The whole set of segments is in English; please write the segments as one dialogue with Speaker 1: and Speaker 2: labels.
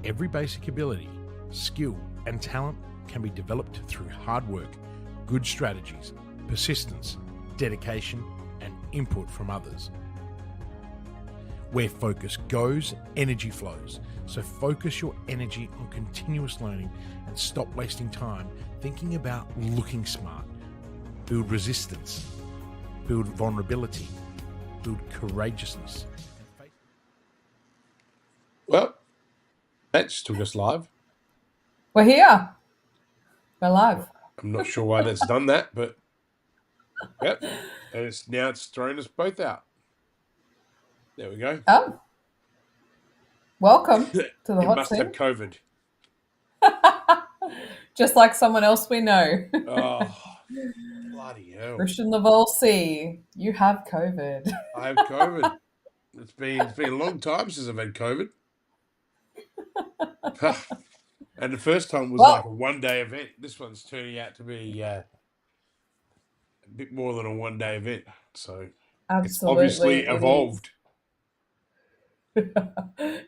Speaker 1: Every basic ability, skill, and talent can be developed through hard work, good strategies, persistence, dedication, and input from others. Where focus goes, energy flows. So focus your energy on continuous learning and stop wasting time thinking about looking smart. Build resistance, build vulnerability, build courageousness.
Speaker 2: Well, that just took us live.
Speaker 3: We're here. We're live.
Speaker 2: I'm not sure why that's done that, but yep. And it's thrown us both out. There we go.
Speaker 3: Oh. Welcome to the
Speaker 2: It
Speaker 3: hot
Speaker 2: must
Speaker 3: seat.
Speaker 2: have COVID.
Speaker 3: Just like someone else we know.
Speaker 2: Oh, bloody hell.
Speaker 3: Kristian Livolsi, you have COVID.
Speaker 2: I have COVID. It's been a long time since I've had COVID. And the first time was like a one-day event. This one's turning out to be a bit more than a one-day event. So it's obviously evolved.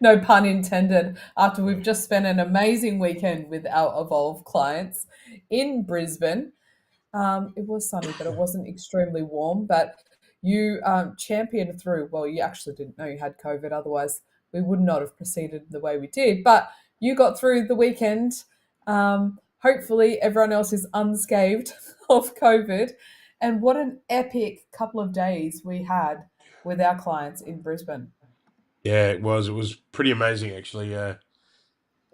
Speaker 3: No pun intended. After we've just spent an amazing weekend with our Evolve clients in Brisbane. It was sunny, but it wasn't extremely warm. But you championed through. Well, you actually didn't know you had COVID. Otherwise, we would not have proceeded the way we did. But you got through the weekend. Hopefully, everyone else is unscathed of COVID. And what an epic couple of days we had with our clients in Brisbane.
Speaker 2: Yeah, it was. It was pretty amazing, actually. Where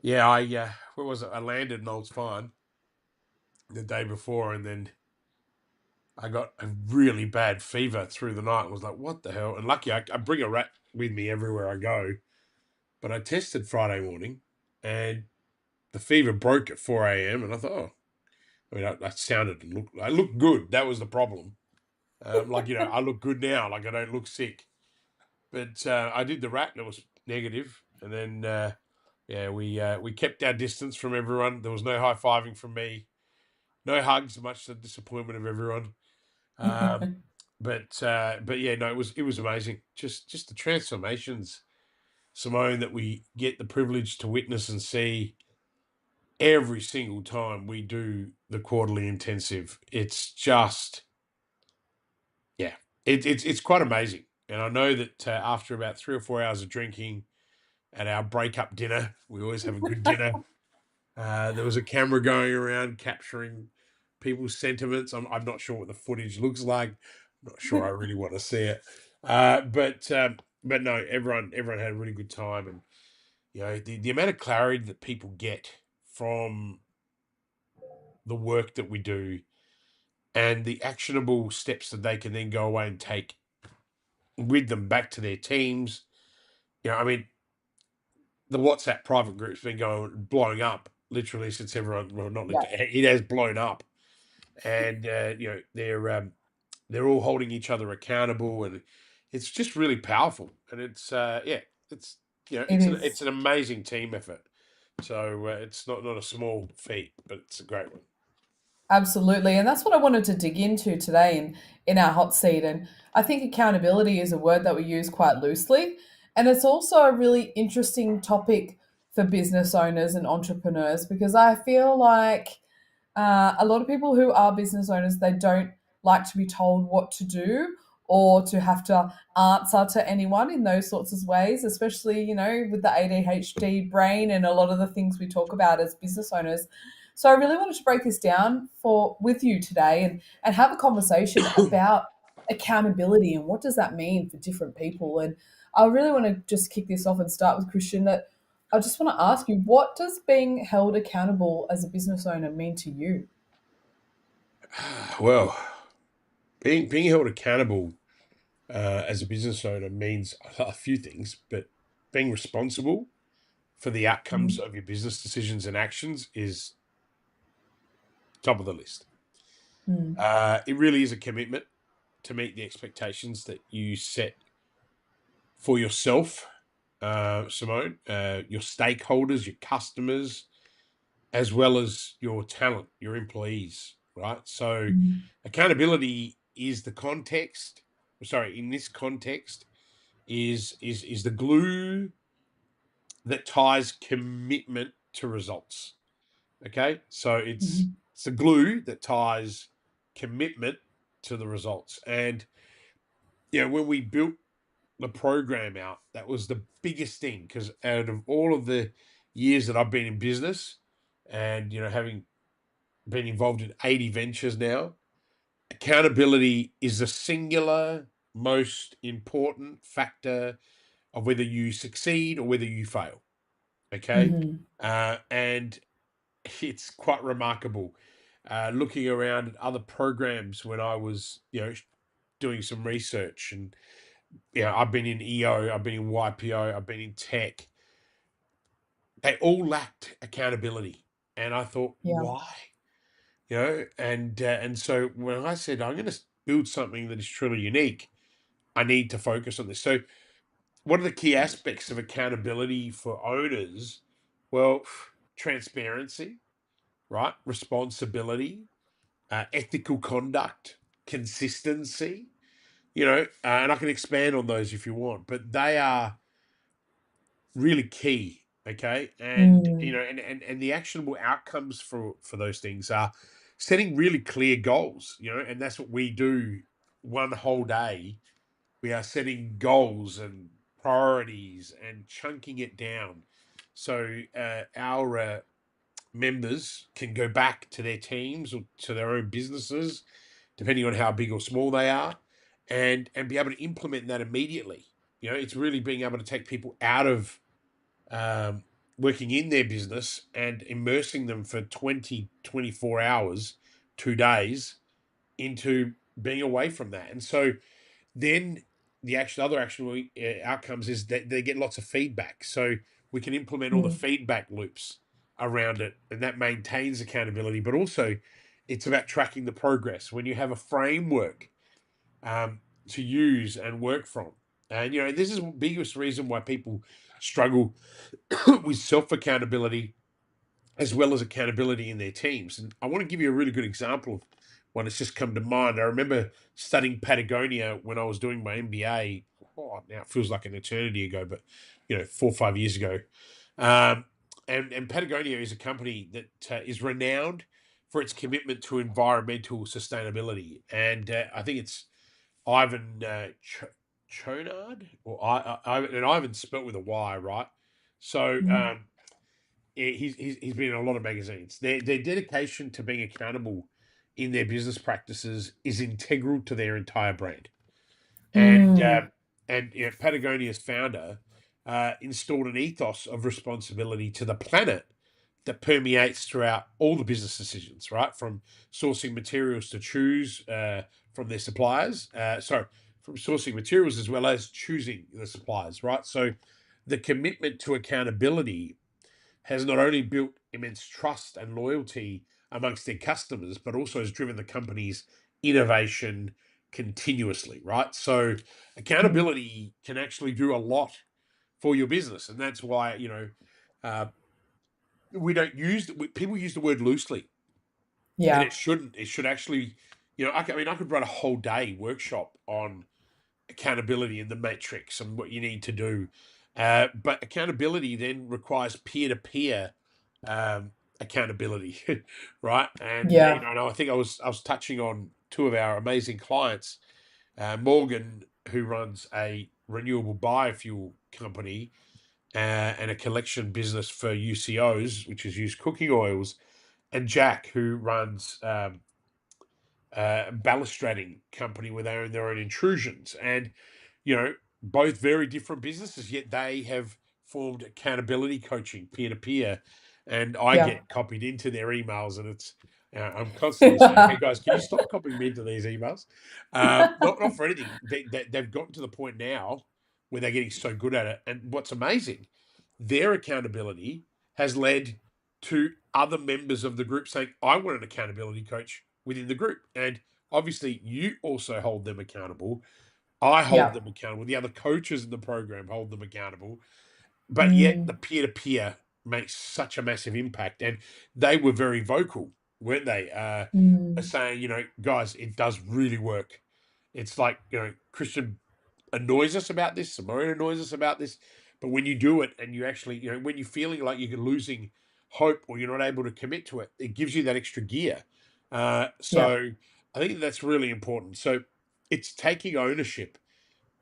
Speaker 2: was it? I landed in Old Fine the day before, and then I got a really bad fever through the night. I was like, what the hell? And lucky, I bring a rat with me everywhere I go. But I tested Friday morning, and the fever broke at 4 a.m. And I thought, I sounded and I looked good. That was the problem. I look good now. Like, I don't look sick. But I did the rat, and it was negative. And then, we kept our distance from everyone. There was no high-fiving from me. No hugs, much to the disappointment of everyone. But yeah, no, it was amazing. Just the transformations, Simone, that we get the privilege to witness and see every single time we do the quarterly intensive. It's just, yeah, it's quite amazing. And I know that after about 3 or 4 hours of drinking at our breakup dinner, we always have a good dinner. There was a camera going around capturing people's sentiments. I'm not sure what the footage looks like. I'm not sure I really want to see it. But no, everyone had a really good time. And, the amount of clarity that people get from the work that we do and the actionable steps that they can then go away and take with them back to their teams. The WhatsApp private group's been blowing up literally since everyone, well, not literally, it has blown up. And, they're all holding each other accountable, and it's just really powerful. And it's an amazing team effort. So it's not a small feat, but it's a great one.
Speaker 3: Absolutely. And that's what I wanted to dig into today in our hot seat. And I think accountability is a word that we use quite loosely. And it's also a really interesting topic for business owners and entrepreneurs, because I feel like a lot of people who are business owners, they don't like to be told what to do or to have to answer to anyone in those sorts of ways, especially, with the ADHD brain and a lot of the things we talk about as business owners. So I really wanted to break this down with you today and have a conversation about accountability and what does that mean for different people. And I really want to just kick this off and start with Kristian. That I just want to ask you, what does being held accountable as a business owner mean to you?
Speaker 2: Well, being held accountable as a business owner means a few things, but being responsible for the outcomes of your business decisions and actions is top of the list. It really is a commitment to meet the expectations that you set for yourself, Simone, your stakeholders, your customers, as well as your talent, your employees, right? So accountability is the context. Sorry, in this context, is the glue that ties commitment to results. Okay, so it's the glue that ties commitment to the results. And when we built the program out, that was the biggest thing, because out of all of the years that I've been in business, and having been involved in 80 ventures now, accountability is the singular most important factor of whether you succeed or whether you fail. Okay, and it's quite remarkable. Looking around at other programs when I was, doing some research, and I've been in EO, I've been in YPO, I've been in tech. They all lacked accountability, and I thought,
Speaker 3: Yeah.
Speaker 2: why? And so when I said I'm going to build something that is truly unique, I need to focus on this. So, what are the key aspects of accountability for owners? Well, transparency, right? Responsibility, ethical conduct, consistency, and I can expand on those if you want, but they are really key. Okay. And, and the actionable outcomes for those things are setting really clear goals, and that's what we do one whole day. We are setting goals and priorities and chunking it down. So our members can go back to their teams or to their own businesses, depending on how big or small they are, and be able to implement that immediately. It's really being able to take people out of working in their business and immersing them for 20, 24 hours, 2 days, into being away from that. And so then the other actionable outcomes is that they get lots of feedback. So we can implement all the feedback loops around it, and that maintains accountability. But also, it's about tracking the progress. When you have a framework to use and work from, and this is the biggest reason why people struggle with self accountability as well as accountability in their teams. And I want to give you a really good example of one that's just come to mind. I remember studying Patagonia when I was doing my MBA. Oh, now it feels like an eternity ago, but 4 or 5 years ago. And Patagonia is a company that is renowned for its commitment to environmental sustainability. And I think it's Ivan Chonard, or and Ivan spelt with a Y, right? So he's been in a lot of magazines. Their dedication to being accountable in their business practices is integral to their entire brand. And Patagonia's founder installed an ethos of responsibility to the planet that permeates throughout all the business decisions, right? From sourcing materials to choose from their suppliers. From sourcing materials as well as choosing the suppliers, right? So the commitment to accountability has not only built immense trust and loyalty amongst their customers, but also has driven the company's innovation continuously, right? So accountability can actually do a lot for your business. And that's why, people use the word loosely, and
Speaker 3: Yeah.
Speaker 2: it shouldn't. It should actually, I could run a whole day workshop on accountability and the matrix and what you need to do. But accountability then requires peer-to-peer accountability, right? And
Speaker 3: Yeah.
Speaker 2: and I think I was touching on two of our amazing clients, Morgan, who runs a renewable biofuel company and a collection business for UCOs, which is used cooking oils, and Jack, who runs balustrading company where they own their own intrusions. And both very different businesses, yet they have formed accountability coaching peer to peer, and I
Speaker 3: Yeah.
Speaker 2: get copied into their emails, and it's I'm constantly saying, "Hey guys, can you stop copying me into these emails?" Not for anything. They've gotten to the point now where they're getting so good at it, and what's amazing, their accountability has led to other members of the group saying, "I want an accountability coach within the group," and obviously you also hold them accountable. I hold
Speaker 3: Yeah.
Speaker 2: them accountable. The other coaches in the program hold them accountable. But yet the peer-to-peer makes such a massive impact. And they were very vocal, weren't they? Saying, guys, it does really work. It's like, Kristian annoys us about this, Simone annoys us about this, But when you do it and you actually, when you're feeling like you're losing hope or you're not able to commit to it, it gives you that extra gear.
Speaker 3: Yeah.
Speaker 2: So I think that's really important. So it's taking ownership.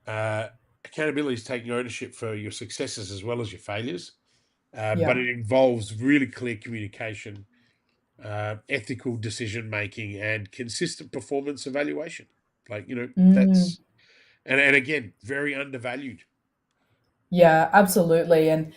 Speaker 2: Uh, Accountability is taking ownership for your successes as well as your failures. But
Speaker 3: Yeah.
Speaker 2: it involves really clear communication, ethical decision making, and consistent performance evaluation.
Speaker 3: Mm.
Speaker 2: That's and again, very undervalued.
Speaker 3: Yeah, absolutely. And,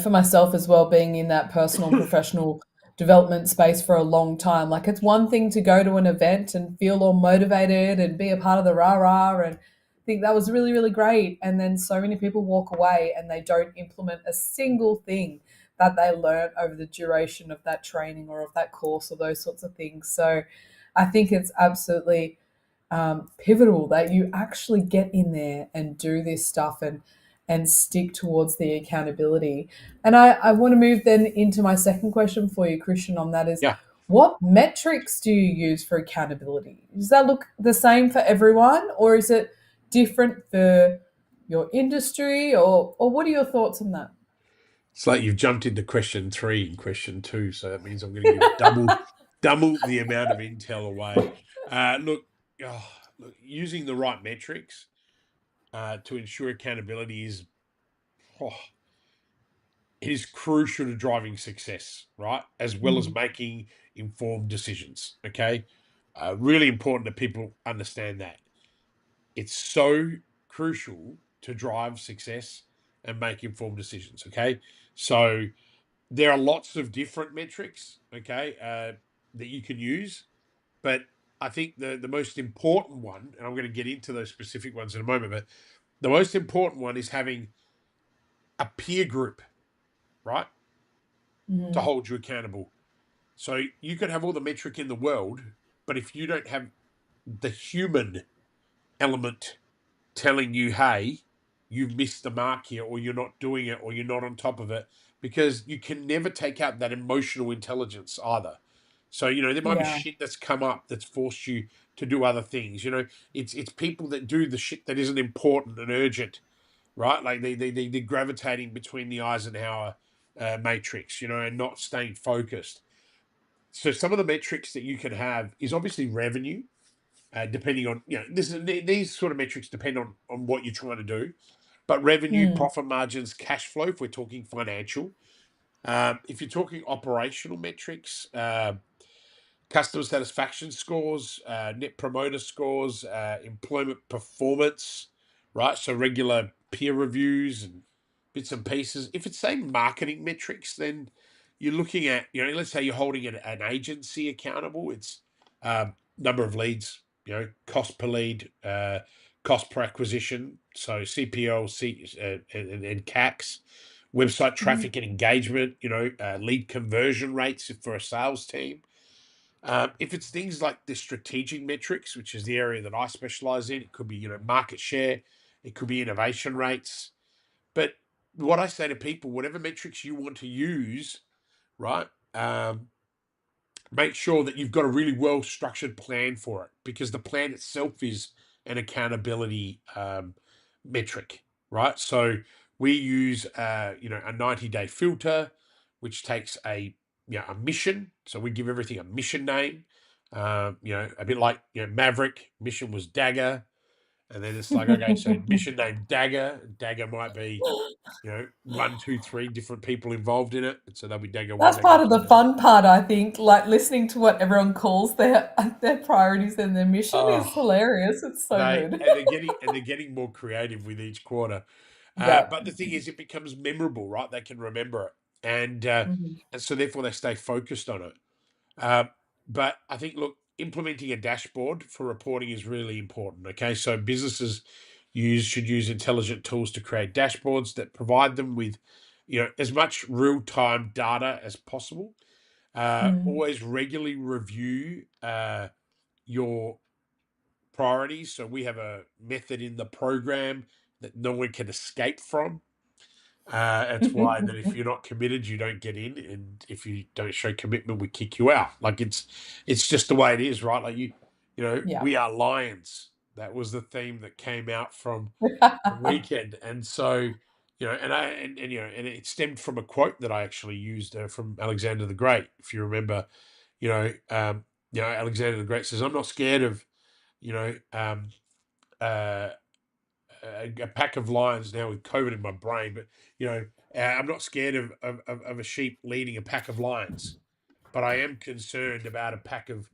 Speaker 3: for myself as well, being in that personal and professional development space for a long time, like it's one thing to go to an event and feel all motivated and be a part of the rah rah and think that was really, really great. And then so many people walk away and they don't implement a single thing that they learned over the duration of that training or of that course or those sorts of things. So I think it's absolutely pivotal that you actually get in there and do this stuff and stick towards the accountability. And I want to move then into my second question for you, Christian, on that is
Speaker 2: Yeah.
Speaker 3: what metrics do you use for accountability? Does that look the same for everyone or is it different for your industry or what are your thoughts on that?
Speaker 2: It's like you've jumped into question 3 and question 2, so that means I'm going to give double the amount of intel away. Look, look, using the right metrics to ensure accountability oh, it is crucial to driving success, right? As well as
Speaker 3: Mhm.
Speaker 2: making informed decisions. Okay, really important that people understand that it's so crucial to drive success and make informed decisions. Okay, so there are lots of different metrics, okay, that you can use, but I think the most important one, and I'm going to get into those specific ones in a moment, but the most important one is having a peer group, right, to
Speaker 3: Mhm.
Speaker 2: hold you accountable. So you could have all the metric in the world, but if you don't have the human element telling you, hey, you've missed the mark here, or you're not doing it, or you're not on top of it, because you can never take out that emotional intelligence either. So, there might be
Speaker 3: Yeah.
Speaker 2: shit that's come up that's forced you to do other things. It's people that do the shit that isn't important and urgent, right? Like they're gravitating between the Eisenhower matrix, and not staying focused. So some of the metrics that you can have is obviously revenue, depending on, these sort of metrics depend on what you're trying to do. But revenue,
Speaker 3: Mm.
Speaker 2: profit margins, cash flow, if we're talking financial. If you're talking operational metrics, customer satisfaction scores, net promoter scores, employment performance, right? So regular peer reviews and bits and pieces. If it's say marketing metrics, then you're looking at, let's say you're holding an agency accountable. It's number of leads, cost per lead, cost per acquisition, so CPL, and CACs, website
Speaker 3: Mhm.
Speaker 2: traffic and engagement, lead conversion rates for a sales team. If it's things like the strategic metrics, which is the area that I specialize in, it could be, market share, it could be innovation rates. But what I say to people, whatever metrics you want to use, right? Make sure that you've got a really well structured plan for it, because the plan itself is an accountability metric, right? So we use a 90-day filter, which takes a mission. So we give everything a mission name. A bit like, Maverick mission was Dagger, and then it's like, okay, so mission name Dagger. Dagger might be, one, two, three different people involved in it. So there'll be Dagger one,
Speaker 3: That's
Speaker 2: Dagger
Speaker 3: part of
Speaker 2: two,
Speaker 3: the fun part, I think. Like listening to what everyone calls their priorities and their mission is
Speaker 2: Oh,
Speaker 3: hilarious. It's so good.
Speaker 2: they're getting more creative with each quarter.
Speaker 3: Yeah.
Speaker 2: But the thing is, it becomes memorable, right? They can remember it, and so therefore they stay focused on it. Uh, but I think, look, implementing a dashboard for reporting is really important. Okay, so businesses should use intelligent tools to create dashboards that provide them with, as much real time data as possible.
Speaker 3: Mm.
Speaker 2: Always regularly review your priorities. So we have a method in the program that no one can escape from. That's why that if you're not committed, you don't get in, and if you don't show commitment, we kick you out. Like it's just the way it is, right? Like
Speaker 3: Yeah.
Speaker 2: we are lions. That was the theme that came out from the weekend, and so and it stemmed from a quote that I actually used from Alexander the Great. If you remember, Alexander the Great says, "I'm not scared of, you know, uh, a pack of lions now with COVID in my brain, but I'm not scared of a sheep leading a pack of lions, but I am concerned about a pack of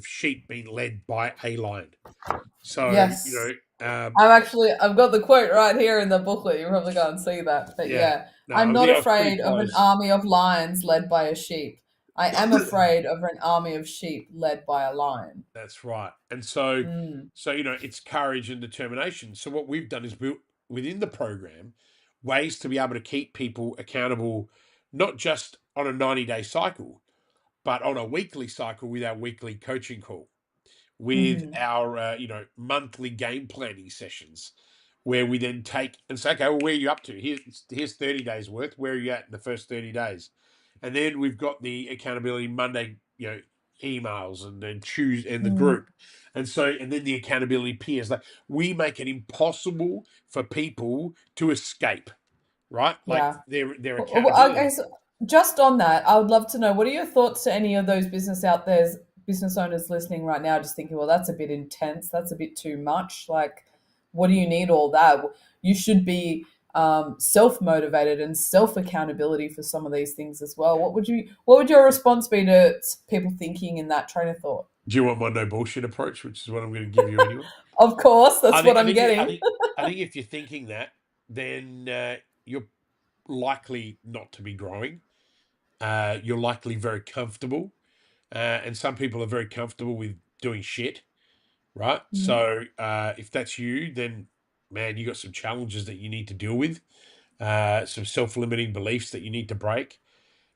Speaker 2: sheep being led by a lion." So
Speaker 3: Yes. I've got the quote right here in the booklet. You probably can't see that. But
Speaker 2: yeah,
Speaker 3: yeah,
Speaker 2: no,
Speaker 3: I'm
Speaker 2: I
Speaker 3: not
Speaker 2: think I was pretty
Speaker 3: afraid of an
Speaker 2: close.
Speaker 3: army of lions led by a sheep. I am afraid of an army of sheep led by a lion.
Speaker 2: That's right. And so,
Speaker 3: Mm,
Speaker 2: it's courage and determination. So what we've done is built within the program ways to be able to keep people accountable, not just on a 90-day cycle, but on a weekly cycle with our weekly coaching call, with
Speaker 3: mhm.
Speaker 2: our monthly game planning sessions, where we then take and say, okay, well, where are you up to? Here's 30 days worth. Where are you at in the first 30 days? And then we've got the accountability Monday, emails, and then choose in the
Speaker 3: Mm,
Speaker 2: group. And then the accountability peers. Like, we make it impossible for people to escape, right? Like,
Speaker 3: yeah.
Speaker 2: their
Speaker 3: Well, I
Speaker 2: accountability.
Speaker 3: guess just on that, I would love to know what are your thoughts to any of those business owners listening right now, just thinking, well, that's a bit intense, that's a bit too much. Like, what do you need all that? You should be self motivated and self accountability for some of these things as well. What would your response be to people thinking in that train of thought?
Speaker 2: Do you want my no bullshit approach, which is what I'm going to give you anyway?
Speaker 3: Of course,
Speaker 2: I
Speaker 3: that's
Speaker 2: think
Speaker 3: what
Speaker 2: I
Speaker 3: I'm
Speaker 2: think
Speaker 3: getting.
Speaker 2: I think if you're thinking that, then you're likely not to be growing. You're likely very comfortable, and some people are very comfortable with doing shit, right?
Speaker 3: Mhm.
Speaker 2: So if that's you, then man, you got some challenges that you need to deal with, some self-limiting beliefs that you need to break.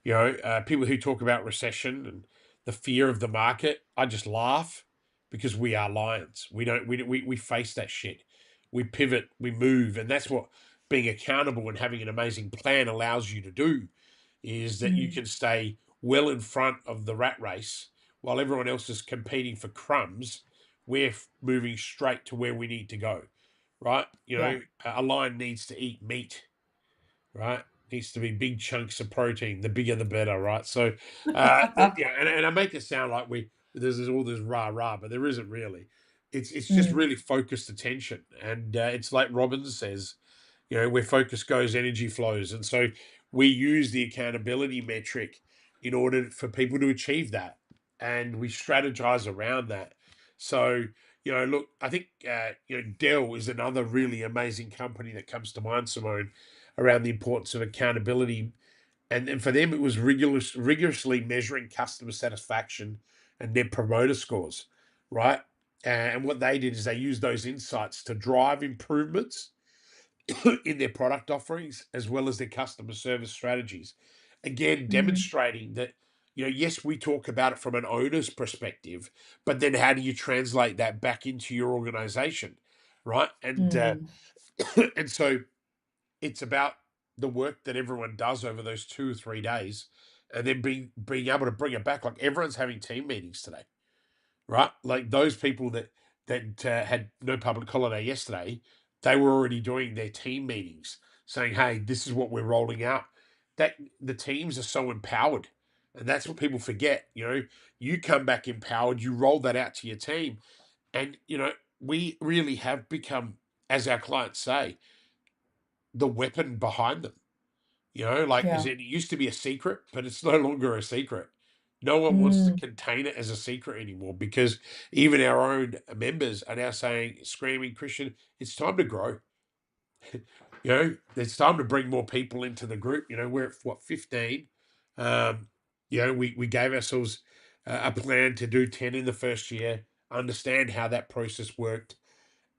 Speaker 2: People who talk about recession and the fear of the market, I just laugh because we are lions. We face that shit. We pivot, we move, and that's what being accountable and having an amazing plan allows you to do, is that you
Speaker 3: Mm,
Speaker 2: can stay well in front of the rat race while everyone else is competing for crumbs. We're moving straight to where we need to go, right?
Speaker 3: yeah.
Speaker 2: A lion needs to eat meat, right? Needs to be big chunks of protein. The bigger, the better, right? So, and I make it sound like there's all this rah rah, but there isn't really. It's just
Speaker 3: Mm,
Speaker 2: really focused attention, and it's like Robbins says, where focus goes, energy flows, and so we use the accountability metric in order for people to achieve that, and we strategize around that. So, look, I think Dell is another really amazing company that comes to mind, Simone, around the importance of accountability. And for them, it was rigorously measuring customer satisfaction and net promoter scores, right? And what they did is they used those insights to drive improvements in their product offerings as well as their customer service strategies. Again,
Speaker 3: mm,
Speaker 2: demonstrating that, yes, we talk about it from an owner's perspective, but then how do you translate that back into your organization, right? And
Speaker 3: mm.
Speaker 2: and so it's about the work that everyone does over those 2 or 3 days, and then being able to bring it back. Like, everyone's having team meetings today, right? Like, those people that had no public holiday yesterday, they were already doing their team meetings, saying, "Hey, this is what we're rolling out." That the teams are so empowered, and that's what people forget. You come back empowered, you roll that out to your team, and we really have become, as our clients say, the weapon behind them. Like, as
Speaker 3: Yeah.
Speaker 2: it used to be a secret, but it's no longer a secret. No one wants to
Speaker 3: Mm,
Speaker 2: contain it as a secret anymore, because even our own members are now saying, screaming, "Christian, it's time to grow." It's time to bring more people into the group. We're at what, 15. Um, we gave ourselves a plan to do 10 in the first year, understand how that process worked,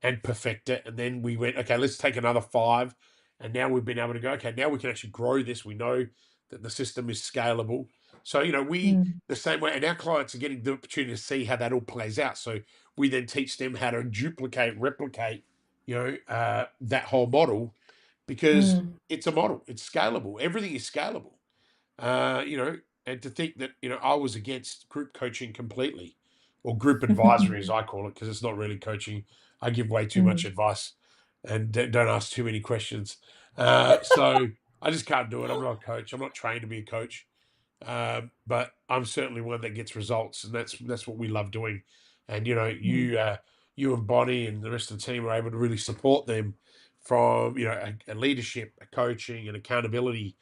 Speaker 2: and perfect it. And then we went, okay, let's take another 5. And now we've been able to go, okay, now we can actually grow this. We know that the system is scalable. So,
Speaker 3: mm,
Speaker 2: the same way, and our clients are getting the opportunity to see how that all plays out. So we then teach them how to replicate, that whole model, because
Speaker 3: mm.
Speaker 2: it's a model, it's scalable. Everything is scalable. Uh, you know, and to think that, I was against group coaching completely, or group advisory as I call it, because it's not really coaching. I give way too much
Speaker 3: Mm.
Speaker 2: advice. and don't ask too many questions. So I just can't do it. I'm not a coach. I'm not trained to be a coach. But I'm certainly one that gets results, and that's what we love doing. And you and Bonnie and the rest of the team are able to really support them from a leadership, a coaching, and accountability.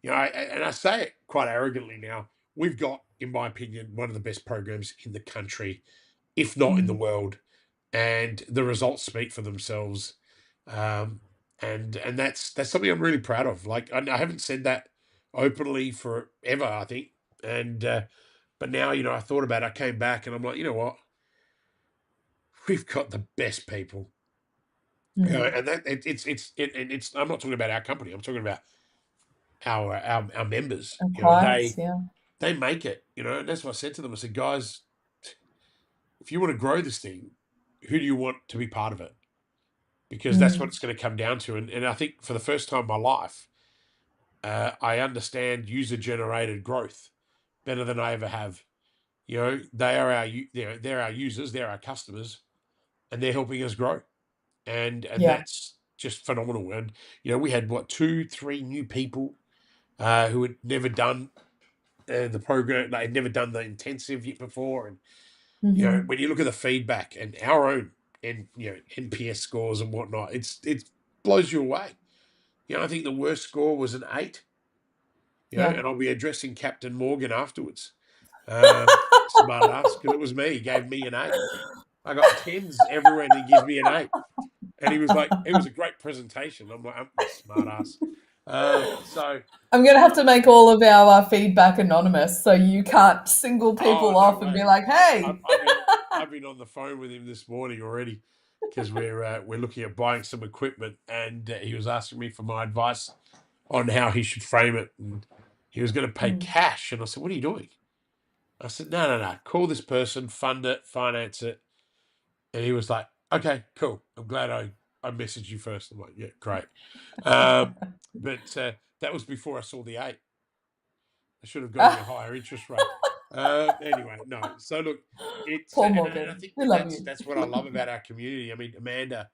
Speaker 2: And I say it quite arrogantly now. We've got, in my opinion, one of the best programs in the country, if not in the world, and the results speak for themselves. Um, and that's something I'm really proud of. Like I haven't said that openly forever, I think. And but now, I thought about it, I came back and I'm like, you know what? We've got the best people. And that it's I'm not talking about our company, I'm talking about our members.
Speaker 3: And clients, yeah.
Speaker 2: They make it, and that's what I said to them. I said, guys, if you want to grow this thing, who do you want to be part of it? Because that's what it's going to come down to. And I think for the first time in my life, I understand user-generated growth better than I ever have. They are they're our users, they're our customers, and they're helping us grow. And
Speaker 3: Yeah.
Speaker 2: that's just phenomenal. And we had 2-3 new people who had never done the program, they had never done the intensive yet before. And when you look at the feedback and our own and NPS scores and whatnot, it blows you away. I think the worst score was an 8. And I'll be addressing Captain Morgan afterwards. Smart ass, because it was me. He gave me an 8. I got 10s everywhere, and he gives me an 8. And he was like, "It was a great presentation." I'm like, "You smart ass." So
Speaker 3: I'm going to have to make all of our feedback anonymous so you can't single people
Speaker 2: no
Speaker 3: off and be
Speaker 2: way.
Speaker 3: like, hey.
Speaker 2: I've been on the phone with him this morning already because we're looking at buying some equipment, and he was asking me for my advice on how he should frame it, and he was going to pay cash. And I said, "What are you doing?" I said, No. Call this person, fund it, finance it. And he was like, "Okay, cool. I'm glad I messaged you first." I'm like, "Yeah, great." But that was before I saw the 8. I should have got him a higher interest rate. Anyway, no. So look, it's
Speaker 3: Paul
Speaker 2: and I
Speaker 3: Morgan,
Speaker 2: think
Speaker 3: we love
Speaker 2: that's
Speaker 3: you.
Speaker 2: that's what I love about our community. I mean, Amanda,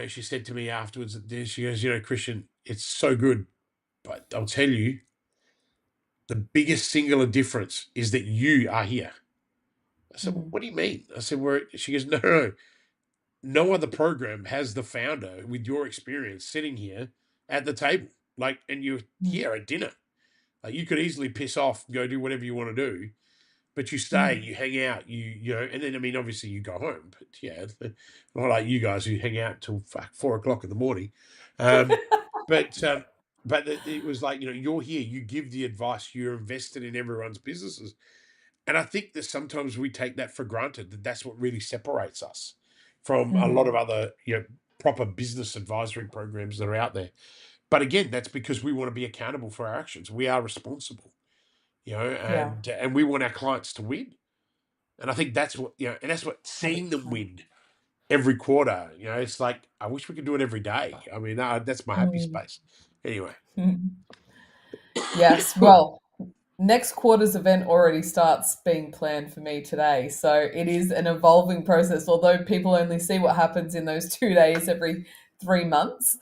Speaker 2: she said to me afterwards that she goes, "Kristian, it's so good, but I'll tell you, the biggest singular difference is that you are here." I said, "What do you mean?" I said, She goes, No. No other program has the founder with your experience sitting here at the table. Like, and you're here at dinner. Like, you could easily piss off and go do whatever you want to do, but you stay, you hang out, and then, I mean, obviously you go home, but yeah, not like you guys who hang out till 4 o'clock in the morning. But it was like, you're here, you give the advice, you're invested in everyone's businesses. And I think that sometimes we take that for granted, that that's what really separates us from a lot of other, proper business advisory programs that are out there. But again, that's because we want to be accountable for our actions. We are responsible,
Speaker 3: Yeah.
Speaker 2: and we want our clients to win. And I think that's what, and that's what seeing them
Speaker 3: 100%.
Speaker 2: win every quarter, it's like, I wish we could do it every day. I mean, that's my happy space. Anyway.
Speaker 3: Yes. Well, next quarter's event already starts being planned for me today. So it is an evolving process. Although people only see what happens in those 2 days every 3 months,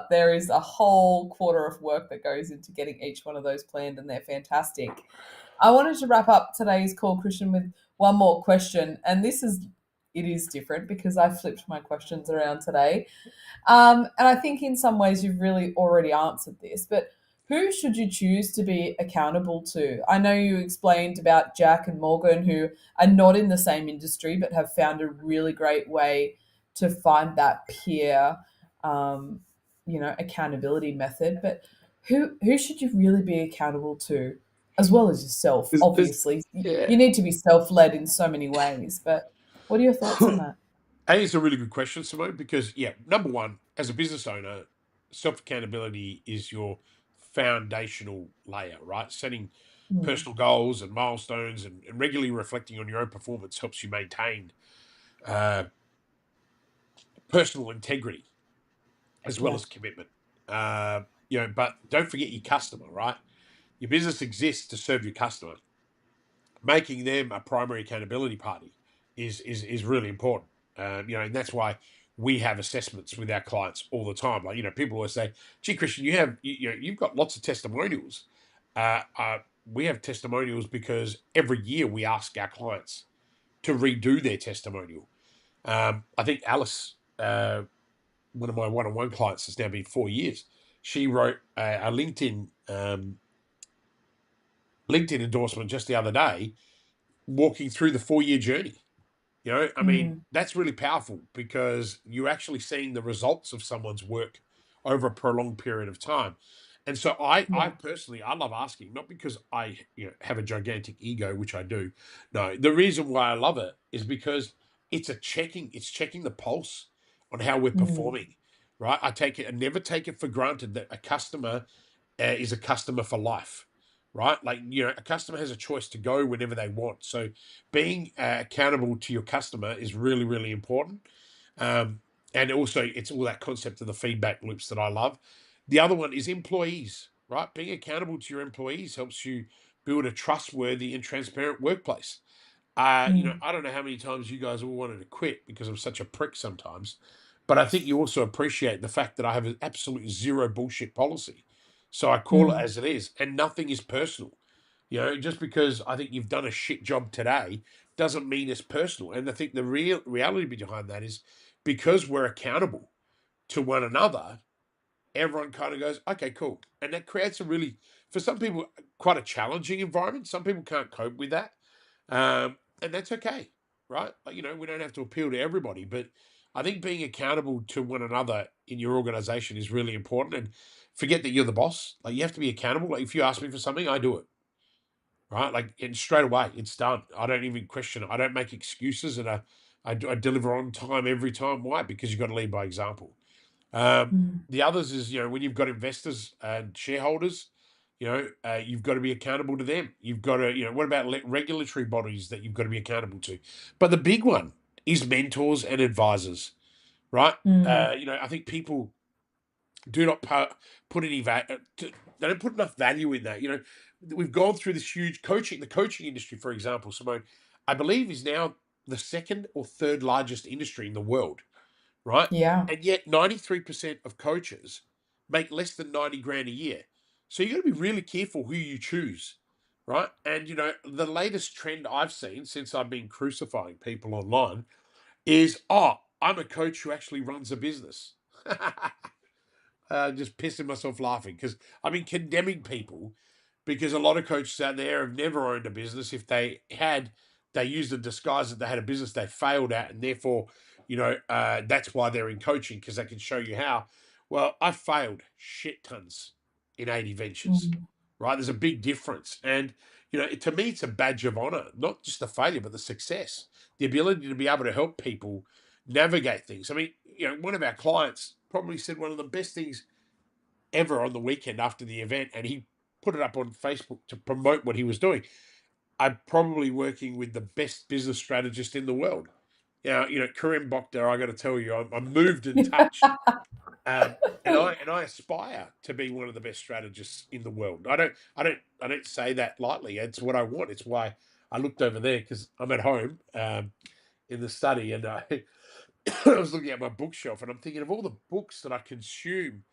Speaker 3: there is a whole quarter of work that goes into getting each one of those planned, and they're fantastic. I wanted to wrap up today's call, Kristian, with one more question. And it is different because I flipped my questions around today. And I think in some ways you've really already answered this, but who should you choose to be accountable to? I know you explained about Jack and Morgan, who are not in the same industry but have found a really great way to find that peer, accountability method. But who should you really be accountable to, as well as yourself? Obviously,
Speaker 2: Yeah.
Speaker 3: you need to be self-led in so many ways. But what are your thoughts on that?
Speaker 2: I think it's a really good question, Simone, because, number one, as a business owner, self accountability is your foundational layer, right? Setting
Speaker 3: Mm,
Speaker 2: personal goals and milestones and regularly reflecting on your own performance helps you maintain uh, personal integrity as well
Speaker 3: yeah.
Speaker 2: as commitment. But don't forget your customer, right? Your business exists to serve your customer. Making them a primary accountability party is really important. And that's why we have assessments with our clients all the time. Like, people always say, "Gee, Kristian, you've got lots of testimonials." Uh, uh, we have testimonials because every year we ask our clients to redo their testimonial. I think Alice, one of my one-on-one clients, has now been 4 years. She wrote a LinkedIn endorsement just the other day, walking through the 4-year journey. I mean, that's really powerful because you're actually seeing the results of someone's work over a prolonged period of time. And so I
Speaker 3: Yeah.
Speaker 2: personally, I love asking, not because I have a gigantic ego, which I do. No, the reason why I love it is because it's checking the pulse on how we're
Speaker 3: Mm.
Speaker 2: performing, right? I never take it for granted that a customer is a customer for life, right? Like, a customer has a choice to go whenever they want. So being accountable to your customer is really, really important. Um, and also, it's all that concept of the feedback loops that I love. The other one is employees, right? Being accountable to your employees helps you build a trustworthy and transparent workplace.
Speaker 3: Mm.
Speaker 2: I don't know how many times you guys all wanted to quit because I'm such a prick sometimes, but I think you also appreciate the fact that I have an absolute zero bullshit policy. So I call it
Speaker 3: Mm.
Speaker 2: as it is, and nothing is personal. Just because I think you've done a shit job today doesn't mean it's personal. And I think the real reality behind that is because we're accountable to one another, everyone kind of goes, okay, cool. And that creates for some people, quite a challenging environment. Some people can't cope with that. And that's okay, right? Like, we don't have to appeal to everybody, but I think being accountable to one another in your organization is really important. And forget that you're the boss. Like, you have to be accountable. Like, if you ask me for something, I do it, right? Like, and straight away, it's done. I don't even question it. I don't make excuses, and I deliver on time every time. Why? Because you've got to lead by example.
Speaker 3: Mm.
Speaker 2: The others is, when you've got investors and shareholders, you've got to be accountable to them. You've got to, what about regulatory bodies that you've got to be accountable to? But the big one is mentors and advisors, right?
Speaker 3: Mm.
Speaker 2: I think people do not put any value, they don't put enough value in that. We've gone through this huge the coaching industry, for example, Simone, I believe is now the second or third largest industry in the world, right?
Speaker 3: Yeah.
Speaker 2: And yet 93% of coaches make less than 90 grand a year. So you got to be really careful who you choose, right? And the latest trend I've seen since I've been crucifying people online is, I'm a coach who actually runs a business. Just pissing myself laughing because I've been condemning people because a lot of coaches out there have never owned a business. If they had, they used a disguise that they had a business they failed at, and therefore, that's why they're in coaching because they can show you how. Well, I failed shit tons in 80 ventures,
Speaker 3: Mm.
Speaker 2: right? There's a big difference, and to me, it's a badge of honor, not just the failure, but the success, the ability to be able to help people navigate things. I mean, one of our clients probably said one of the best things ever on the weekend after the event, and he put it up on Facebook to promote what he was doing. I'm probably working with the best business strategist in the world. Now, Karim Bokta, I got to tell you, I'm moved and touched. Um, and I aspire to be one of the best strategists in the world. I don't say that lightly. It's what I want. It's why I looked over there because I'm at home in the study, and I was looking at my bookshelf, and I'm thinking of all the books that I consume,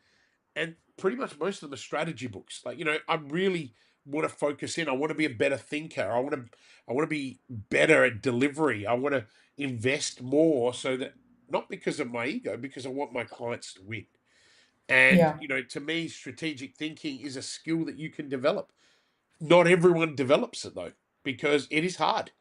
Speaker 2: and pretty much most of them are strategy books. Like, I really want to focus in. I want to be a better thinker. I want to be better at delivery. I want to invest more so that, not because of my ego, because I want my clients to win. And
Speaker 3: Yeah.
Speaker 2: to me, strategic thinking is a skill that you can develop. Not everyone develops it though, because it is hard,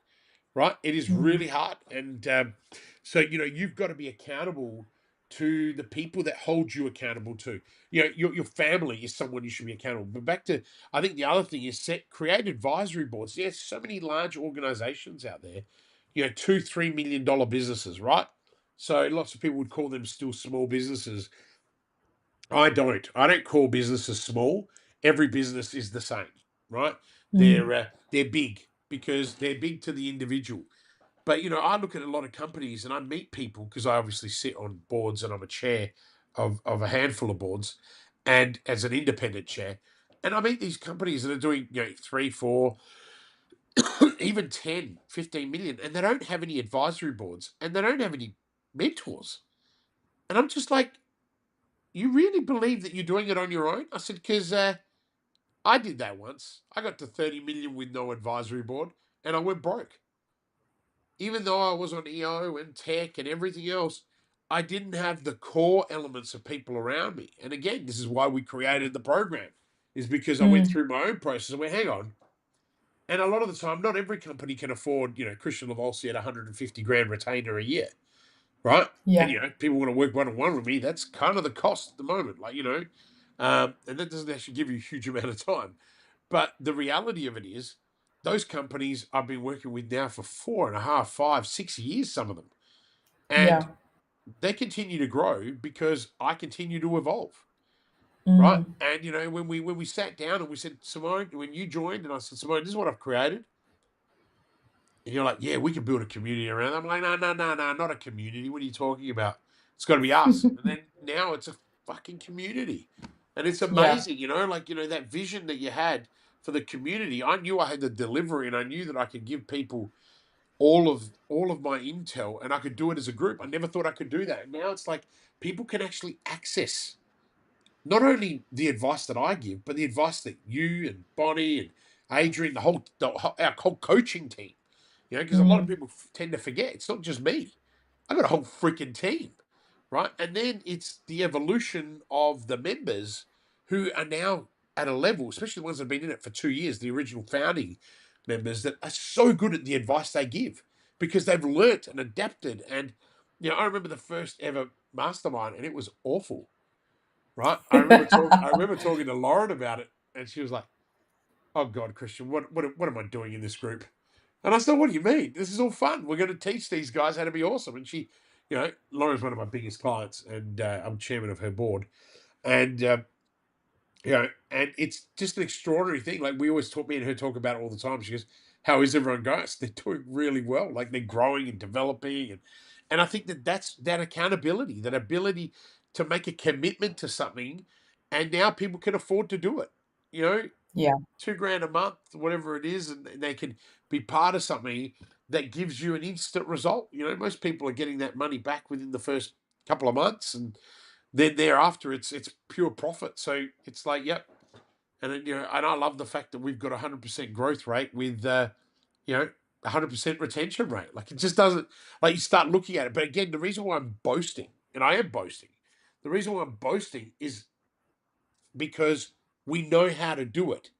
Speaker 2: right? It is
Speaker 3: Mm.
Speaker 2: really hard. And so, you've got to be accountable to the people that hold you accountable to. Your family is someone you should be accountable. But back to, I think the other thing is create advisory boards. There's so many large organizations out there, $2-3 million businesses, right? So lots of people would call them still small businesses. I don't. I don't call businesses small. Every business is the same, right?
Speaker 3: Mm.
Speaker 2: They're big because they're big to the individual. But I look at a lot of companies and I meet people because I obviously sit on boards and I'm a chair of a handful of boards, and as an independent chair, and I meet these companies that are doing 3, 4, even 10, 15 million, and they don't have any advisory boards and they don't have any mentors. And I'm just like, you really believe that you're doing it on your own? I said, because I did that once. I got to 30 million with no advisory board and I went broke. Even though I was on EO and tech and everything else, I didn't have the core elements of people around me. And again, this is why we created the program, is because I went
Speaker 3: Mm.
Speaker 2: through my own process and went, hang on. And a lot of the time, not every company can afford, Kristian Livolsi at 150 grand retainer a year, right? And,
Speaker 3: Yeah.
Speaker 2: people want to work one-on-one with me. That's kind of the cost at the moment. Like, and that doesn't actually give you a huge amount of time. But the reality of it is, those companies I've been working with now for 4.5, 5, 6 years, some of them. And
Speaker 3: Yeah.
Speaker 2: they continue to grow because I continue to evolve. Right.
Speaker 3: Mm.
Speaker 2: And when we sat down and we said, Simone, when you joined, and I said, Simone, this is what I've created. And you're like, yeah, we can build a community around it. I'm like, no, not a community. What are you talking about? It's got to be us. And then now it's a fucking community. And it's
Speaker 3: Yeah.
Speaker 2: amazing, that vision that you had for the community. I knew I had the delivery and I knew that I could give people all of my intel and I could do it as a group. I never thought I could do that. And now it's like people can actually access not only the advice that I give, but the advice that you and Bonnie and Adrian, our whole coaching team, because a lot of
Speaker 3: Mm.
Speaker 2: people tend to forget it's not just me. I got a whole freaking team, right? And then it's the evolution of the members who are now at a level, especially the ones that have been in it for 2 years, the original founding members that are so good at the advice they give because they've learnt and adapted. And I remember the first ever mastermind, and it was awful, right? I remember talking to Lauren about it, and she was like, "Oh God, Kristian, what am I doing in this group?" And I said, "What do you mean? This is all fun. We're going to teach these guys how to be awesome." And she, Lauren's one of my biggest clients, and I'm chairman of her board, and and it's just an extraordinary thing. Like we always talk, me and her talk about it all the time. She goes, "How is everyone going?" I said, "They're doing really well. Like they're growing and developing, and I think that's that accountability, that ability to make a commitment to something, and now people can afford to do it. You know,
Speaker 3: Yeah.
Speaker 2: 2 grand a month, whatever it is, and they can be part of something that gives you an instant result. Most people are getting that money back within the first couple of months, and then thereafter it's pure profit. So it's like, yep. And then, and I love the fact that we've got 100% growth rate with, 100% retention rate. Like it just doesn't, like you start looking at it. But again, the reason why I'm boasting, and I am boasting, the reason why I'm boasting is because we know how to do it.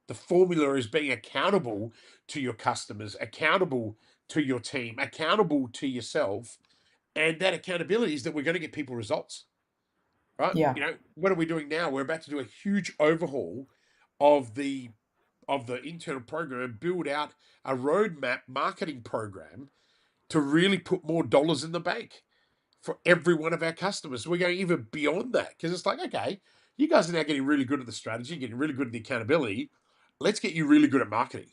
Speaker 2: The formula is being accountable to your customers, accountable to your team, accountable to yourself. And that accountability is that we're going to get people results, right?
Speaker 3: Yeah.
Speaker 2: What are we doing now? We're about to do a huge overhaul of the internal program and build out a roadmap marketing program to really put more dollars in the bank for every one of our customers. So we're going even beyond that because it's like, okay, you guys are now getting really good at the strategy, getting really good at the accountability. Let's get you really good at marketing,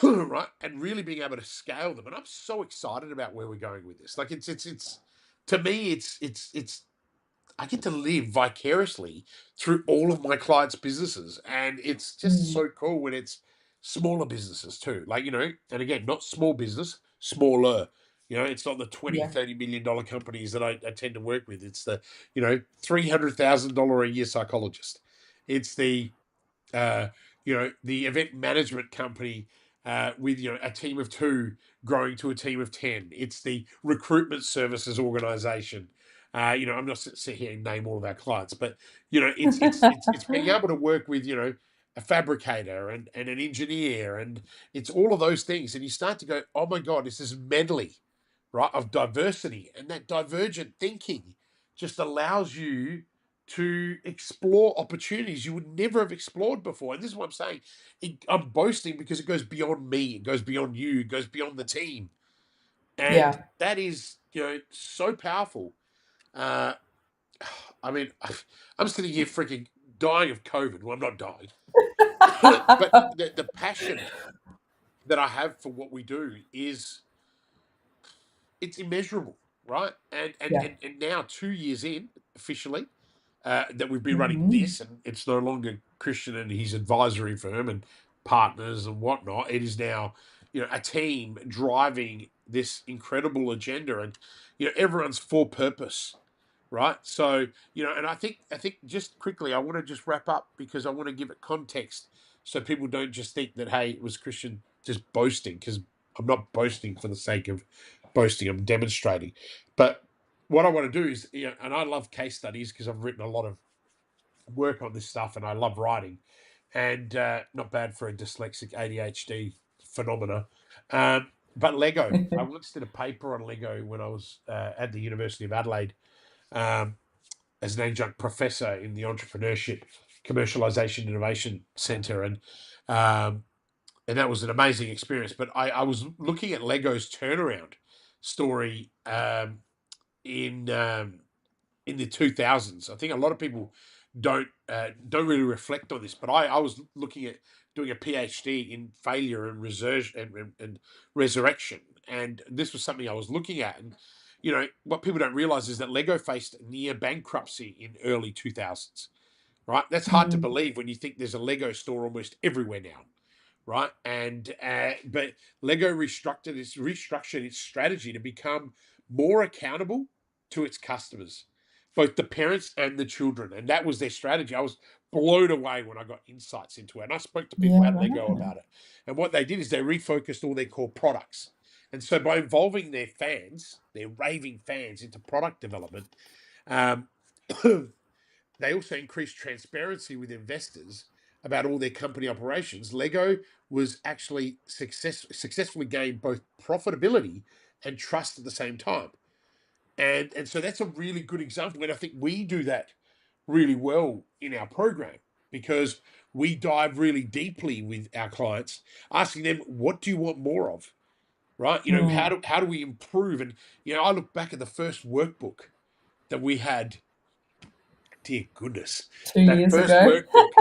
Speaker 2: right? And really being able to scale them. And I'm so excited about where we're going with this. Like it's to me, it's I get to live vicariously through all of my clients' businesses. And it's just
Speaker 3: Mm.
Speaker 2: so cool when it's smaller businesses too. Like, and again, not small business, smaller. It's not the 20,
Speaker 3: Yeah.
Speaker 2: $30 million companies that I tend to work with. It's the, $300,000 a year psychologist. It's uh, the event management company with a team of 2 growing to a team of 10. It's the recruitment services organization. I'm not sitting here and name all of our clients, but it's being able to work with a fabricator and an engineer, and it's all of those things, and you start to go, oh my God, this is medley, right, of diversity, and that divergent thinking just allows you to explore opportunities you would never have explored before. And this is what I'm saying. I'm boasting because it goes beyond me. It goes beyond you. It goes beyond the team. And
Speaker 3: Yeah.
Speaker 2: that is, so powerful. Uh, I mean, I'm sitting here freaking dying of COVID. Well, I'm not dying. But the passion that I have for what we do is it's immeasurable, right? And and
Speaker 3: Yeah.
Speaker 2: and, and now 2 years in officially, that we've been running
Speaker 3: Mhm.
Speaker 2: this, and it's no longer Kristian and his advisory firm and partners and whatnot. It is now, a team driving this incredible agenda, and everyone's for purpose. right? So, and I think just quickly, I want to just wrap up because I want to give it context so people don't just think that, hey, it was Kristian just boasting, because I'm not boasting for the sake of boasting. I'm demonstrating. But what I want to do is, and I love case studies because I've written a lot of work on this stuff and I love writing, and not bad for a dyslexic ADHD phenomena. But Lego, I once did a paper on Lego when I was at the University of Adelaide, um, as an adjunct professor in the Entrepreneurship Commercialization Innovation Centre, and that was an amazing experience. But I was looking at Lego's turnaround story, in the 2000s. I think a lot of people don't really reflect on this, but I was looking at doing a PhD in failure and and resurrection, and this was something I was looking at. And what people don't realize is that Lego faced near bankruptcy in early 2000s. Right, that's hard to believe when you think there's a Lego store almost everywhere now. Right, and but Lego restructured its strategy to become more accountable to its customers, both the parents and the children, and that was their strategy. I was blown away when I got insights into it, and I spoke to people
Speaker 3: Yeah,
Speaker 2: at Lego
Speaker 3: right.
Speaker 2: about it. And what they did is they refocused all their core products, and so by involving their fans, their raving fans, into product development, um, they also increased transparency with investors about all their company operations. Lego was actually successfully gained both profitability and trust at the same time. And so that's a really good example. And I think we do that really well in our program, because we dive really deeply with our clients, asking them, what do you want more of? Right? How do we improve? And I look back at the first workbook that we had, dear goodness,
Speaker 3: Two
Speaker 2: that
Speaker 3: years
Speaker 2: first
Speaker 3: ago.
Speaker 2: workbook.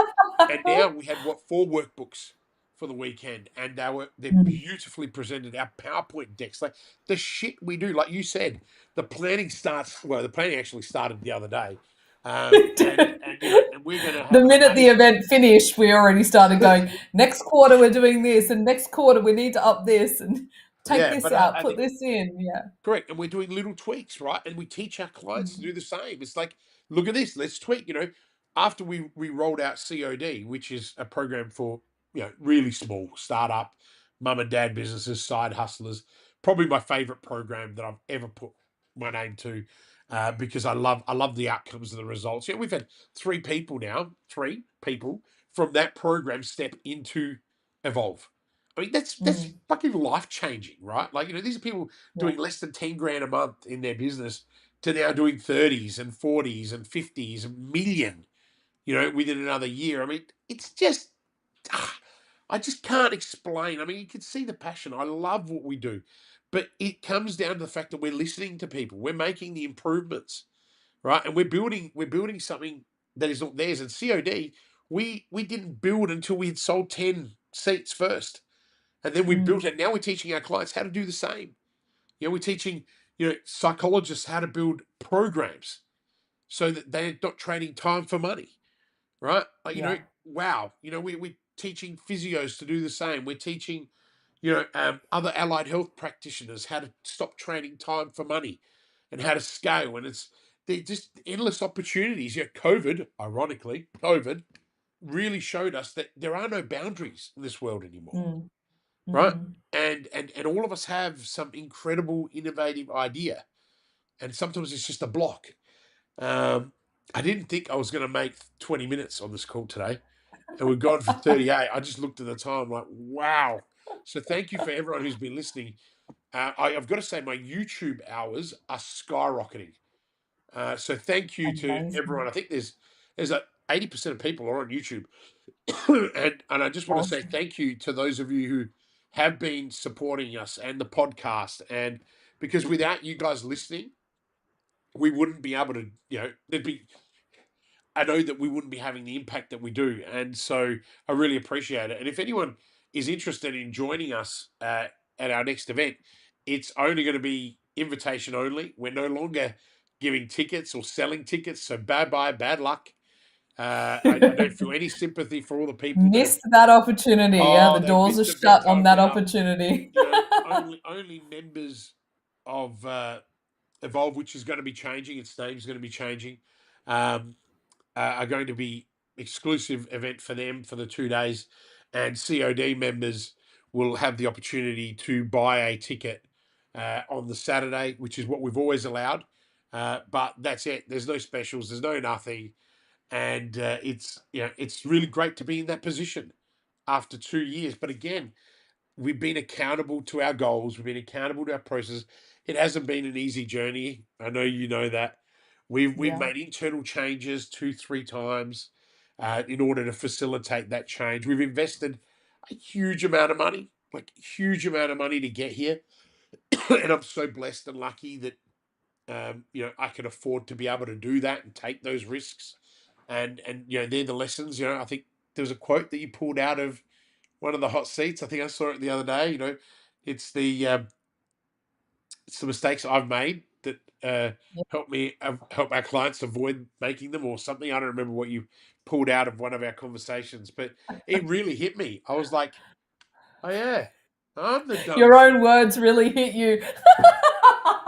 Speaker 2: And now we had, what, 4 workbooks for the weekend, and they're beautifully presented. Our PowerPoint decks, like the shit we do, like you said, the planning starts. Well, the planning actually started the other day, and we're going to
Speaker 3: The
Speaker 2: have an
Speaker 3: minute the
Speaker 2: amazing.
Speaker 3: event finished, we already started going, next quarter we're doing this, and next quarter we need to up this and take
Speaker 2: Yeah,
Speaker 3: this
Speaker 2: but I
Speaker 3: out, put
Speaker 2: think
Speaker 3: this in. Yeah.
Speaker 2: correct. And we're doing little tweaks, right? And we teach our clients to do the same. It's like, look at this, let's tweak. After we rolled out COD, which is a program for, really small startup, mum and dad businesses, side hustlers, probably my favorite program that I've ever put my name to, because I love the outcomes and the results. We've had three people from that program step into Evolve. I mean, that's
Speaker 3: Mm,
Speaker 2: fucking life changing, right? Like, these are people
Speaker 3: yeah.
Speaker 2: doing less than 10 grand a month in their business to now doing 30s and 40s and 50s and million, within another year. I mean, it's just, ah, I just can't explain. I mean, you can see the passion. I love what we do, but it comes down to the fact that we're listening to people. We're making the improvements, right? And we're building something that is not theirs. And COD, we didn't build until we had sold 10 seats first. And then we built it. Now we're teaching our clients how to do the same. We're teaching, psychologists how to build programs so that they're not trading time for money, right? Like,
Speaker 3: Yeah.
Speaker 2: wow. We're teaching physios to do the same. We're teaching, other allied health practitioners how to stop trading time for money and how to scale. And they're just endless opportunities. COVID really showed us that there are no boundaries in this world anymore,
Speaker 3: Mm,
Speaker 2: right?
Speaker 3: mm-hmm.
Speaker 2: And all of us have some incredible, innovative idea, and sometimes it's just a block. Um, I didn't think I was going to make 20 minutes on this call today, and we've gone for 38. I just looked at the time, like, wow. So thank you for everyone who's been listening. I've got to say, my YouTube hours are skyrocketing. So thank you to everyone.
Speaker 3: Amazing.
Speaker 2: I think there's a 80% of people are on YouTube. and I just want to say
Speaker 3: Awesome.
Speaker 2: thank you to those of you who have been supporting us and the podcast. And because without you guys listening, we wouldn't be able to, I know that we wouldn't be having the impact that we do. And so I really appreciate it. And if anyone is interested in joining us at our next event, it's only going to be invitation only. We're no longer giving tickets or selling tickets. So bad luck. I don't feel any sympathy for all the people that have.
Speaker 3: Missed that opportunity. Yeah,
Speaker 2: Oh,
Speaker 3: the
Speaker 2: they
Speaker 3: doors are
Speaker 2: missed it big
Speaker 3: shut on
Speaker 2: time
Speaker 3: that
Speaker 2: now.
Speaker 3: opportunity.
Speaker 2: Only members of Evolve, which is going to be changing. Its name's going to be changing. Um, are going to be exclusive event for them for the 2 days, and COD members will have the opportunity to buy a ticket on the Saturday, which is what we've always allowed. But that's it. There's no specials. There's no nothing, and it's really great to be in that position after 2 years. But again, we've been accountable to our goals. We've been accountable to our process. It hasn't been an easy journey. I know you know that. We've
Speaker 3: Yeah.
Speaker 2: made internal changes 2-3 times in order to facilitate that change. We've invested a huge amount of money, like huge amount of money to get here, and I'm so blessed and lucky that I can afford to be able to do that and take those risks. And they're the lessons. I think there was a quote that you pulled out of one of the hot seats. I think I saw it the other day. It's it's the mistakes I've made that
Speaker 3: Yeah.
Speaker 2: help our clients avoid making them, or something. I don't remember what you pulled out of one of our conversations, but it really hit me. I was like, oh yeah, I'm the dumb
Speaker 3: Your
Speaker 2: shit.
Speaker 3: own words really hit you.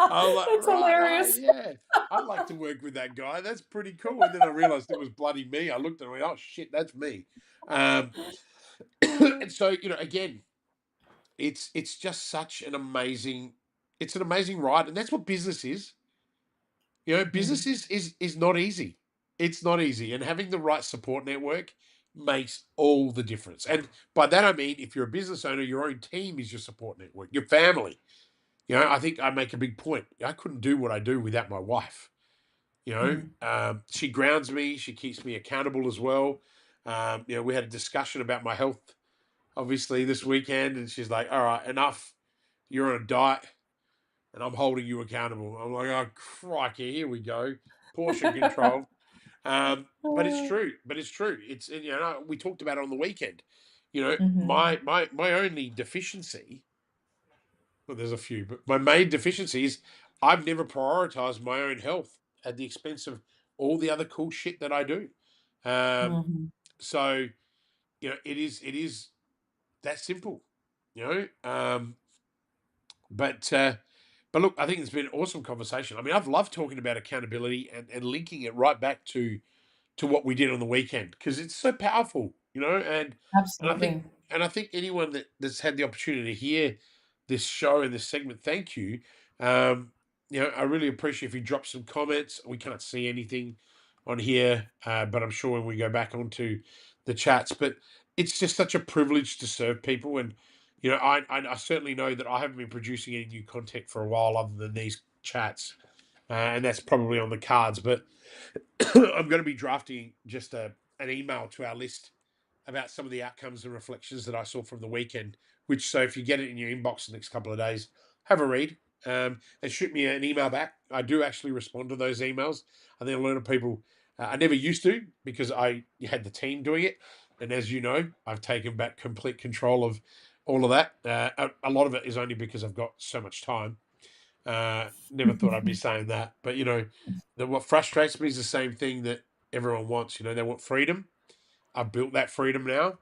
Speaker 2: I was like,
Speaker 3: That's
Speaker 2: right, oh
Speaker 3: hilarious.
Speaker 2: yeah, I'd like to work with that guy. That's pretty cool. And then I realized it was bloody me. I looked at it and went, oh shit, that's me. Um, and so again, it's just such an amazing, it's an amazing ride, and that's what business is.
Speaker 3: Mm,
Speaker 2: Business is not easy. It's not easy, and having the right support network makes all the difference. And by that I mean, if you're a business owner, your own team is your support network, your family. I think I make a big point. I couldn't do what I do without my wife.
Speaker 3: mm,
Speaker 2: She grounds me. She keeps me accountable as well. We had a discussion about my health, obviously, this weekend, and she's like, "All right, enough. You're on a diet, and I'm holding you accountable." I'm like, "Oh crikey, here we go, portion control." But it's true. But it's true. We talked about it on the weekend.
Speaker 3: mhm,
Speaker 2: My only deficiency. Well, there's a few, but my main deficiency is I've never prioritized my own health at the expense of all the other cool shit that I do. Um,
Speaker 3: mhm.
Speaker 2: so it is that simple. You know, um, But look, I think it's been an awesome conversation. I mean, I've loved talking about accountability and linking it right back to what we did on the weekend, because it's so powerful, and I think
Speaker 3: Absolutely.
Speaker 2: anyone that's had the opportunity to hear this show and this segment, thank you. Um, I really appreciate if you drop some comments. We can't see anything on here, but I'm sure when we go back onto the chats, but it's just such a privilege to serve people. And I certainly know that I haven't been producing any new content for a while other than these chats, and that's probably on the cards. But I'm going to be drafting just an email to our list about some of the outcomes and reflections that I saw from the weekend. So if you get it in your inbox the next couple of days, have a read, and shoot me an email back. I do actually respond to those emails. I think a lot of people, I never used to, because I had the team doing it. And as you know, I've taken back complete control of all of that. A lot of it is only because I've got so much time. Never thought I'd be saying that, but what frustrates me is the same thing that everyone wants. They want freedom. I've built that freedom now,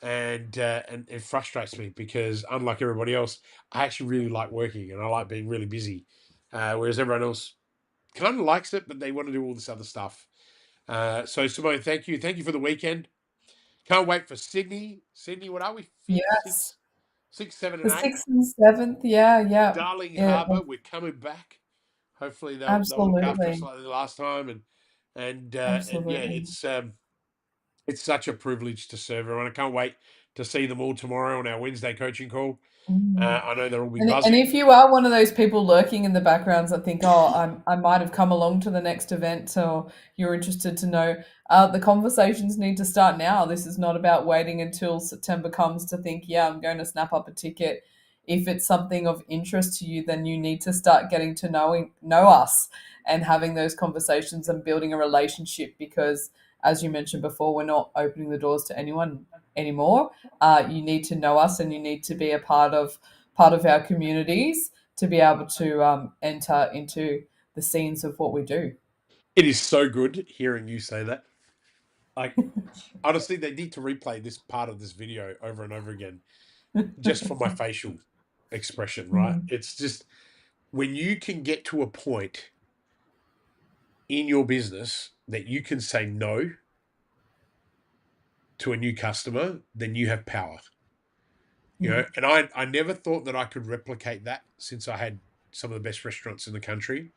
Speaker 2: and it frustrates me because, unlike everybody else, I actually really like working and I like being really busy, whereas everyone else kind of likes it, but they want to do all this other stuff. So Simone, thank you for the weekend. Can't wait for Sydney. Sydney, what are we? Fifth,
Speaker 3: Yes.
Speaker 2: six, seven,
Speaker 3: The
Speaker 2: and eight.
Speaker 3: 6th and 7th. Yeah, yeah.
Speaker 2: Darling
Speaker 3: Yeah,
Speaker 2: Harbour, we're coming back. Hopefully they'll look after us
Speaker 3: absolutely.
Speaker 2: like the last time, and yeah,
Speaker 3: Absolutely.
Speaker 2: it's such a privilege to serve everyone. I can't wait to see them all tomorrow on our Wednesday coaching call.
Speaker 3: Mm.
Speaker 2: I know they'll all be
Speaker 3: And
Speaker 2: buzzing.
Speaker 3: if you are one of those people lurking in the backgrounds that think, oh, I might have come along to the next event, or you're interested to know, the conversations need to start now. This is not about waiting until September comes to think, yeah, I'm going to snap up a ticket. If it's something of interest to you, then you need to start getting to know us and having those conversations and building a relationship, because, as you mentioned before, we're not opening the doors to anyone anymore. You need to know us, and you need to be a part of our communities to be able to enter into the scenes of what we do.
Speaker 2: It is so good hearing you say that. Like, honestly, they need to replay this part of this video over and over again, just for my facial expression. Right?
Speaker 3: Mm.
Speaker 2: It's just when you can get to a point in your business that you can say no to a new customer, then you have power. You know, and I never thought that I could replicate that since I had some of the best restaurants in the country.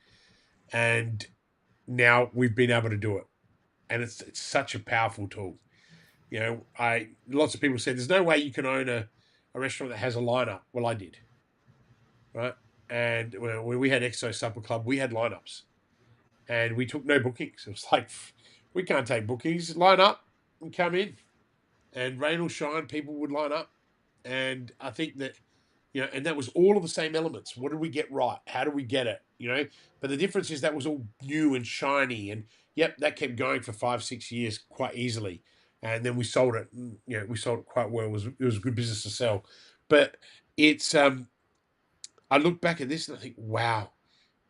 Speaker 2: And now we've been able to do it. And it's such a powerful tool. You know, lots of people said there's no way you can own a restaurant that has a lineup. Well, I did. Right. And when we had Exo Supper Club, we had lineups. And we took no bookings. It was like, we can't take bookings. Line up and come in. And rain or shine, people would line up. And I think that, you know, and that was all of the same elements. What did we get right? How did we get it? You know, but the difference is that was all new and shiny. And yep, that kept going for 5-6 years quite easily. And then we sold it. And, you know, we sold it quite well. It was a good business to sell. But it's, I look back at this and I think, wow.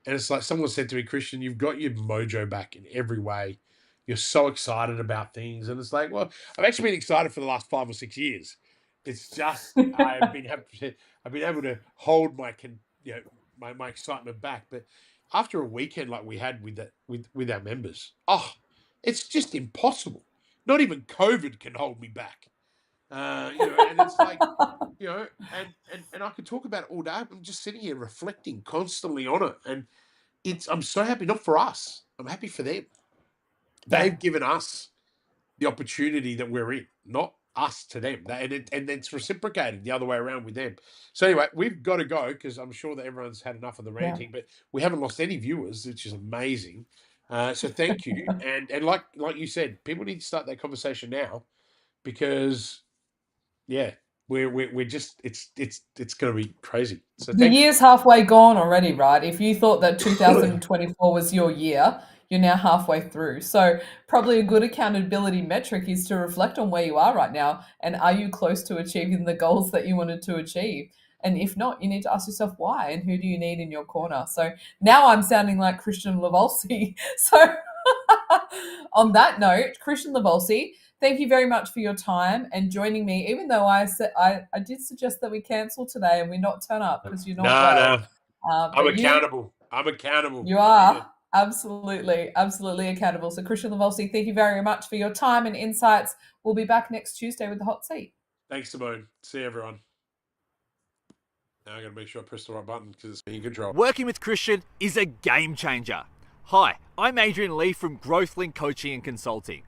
Speaker 2: And it's like someone said to me, Kristian, you've got your mojo back in every way. You're so excited about things. And it's like, well, I've actually been excited for the last 5 or 6 years. It's just I've been able to hold my my excitement back. But after a weekend like we had with our members, it's just impossible. Not even COVID can hold me back. You know, and it's like, you know, and I could talk about it all day. I'm just sitting here reflecting constantly on it, and I'm so happy, not for us. I'm happy for them. They've given us the opportunity that we're in, not us to them. And it's reciprocated the other way around with them. So anyway, we've got to go because I'm sure that everyone's had enough of the ranting, but we haven't lost any viewers, which is amazing. So thank you. And like you said, people need to start that conversation now because, yeah, we're just it's going to be crazy. So
Speaker 3: the year's halfway gone already, right? If you thought that 2024 was your year, you're now halfway through. So probably a good accountability metric is to reflect on where you are right now and are you close to achieving the goals that you wanted to achieve? And if not, you need to ask yourself why and who do you need in your corner? So now I'm sounding like Kristian Livolsi. So on that note, Kristian Livolsi, thank you very much for your time and joining me, even though I did suggest that we cancel today and we not turn up because you're not well.
Speaker 2: No. I'm accountable. I'm accountable.
Speaker 3: You are absolutely accountable. So Kristian Livolsi, thank you very much for your time and insights. We'll be back next Tuesday with the hot seat.
Speaker 2: Thanks, Simone. See everyone. Now I got to make sure I press the right button because it's in control.
Speaker 4: Working with Kristian is a game changer. Hi, I'm Adrian Lee from GrowthLink Coaching and Consulting.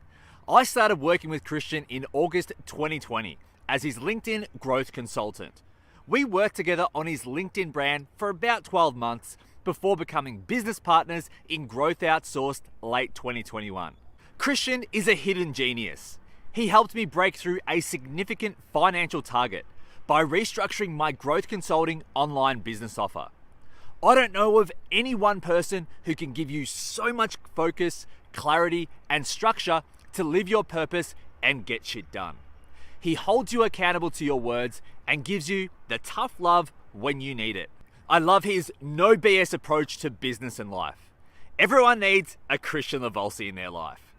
Speaker 4: I started working with Kristian in August 2020 as his LinkedIn growth consultant. We worked together on his LinkedIn brand for about 12 months before becoming business partners in Growth Outsourced late 2021. Kristian is a hidden genius. He helped me break through a significant financial target by restructuring my growth consulting online business offer. I don't know of any one person who can give you so much focus, clarity, and structure to live your purpose and get shit done. He holds you accountable to your words and gives you the tough love when you need it. I love his no BS approach to business and life. Everyone needs a Kristian Livolsi in their life.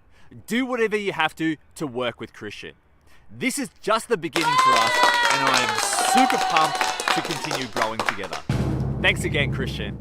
Speaker 4: Do whatever you have to work with Kristian. This is just the beginning for us, and I am super pumped to continue growing together. Thanks again, Kristian.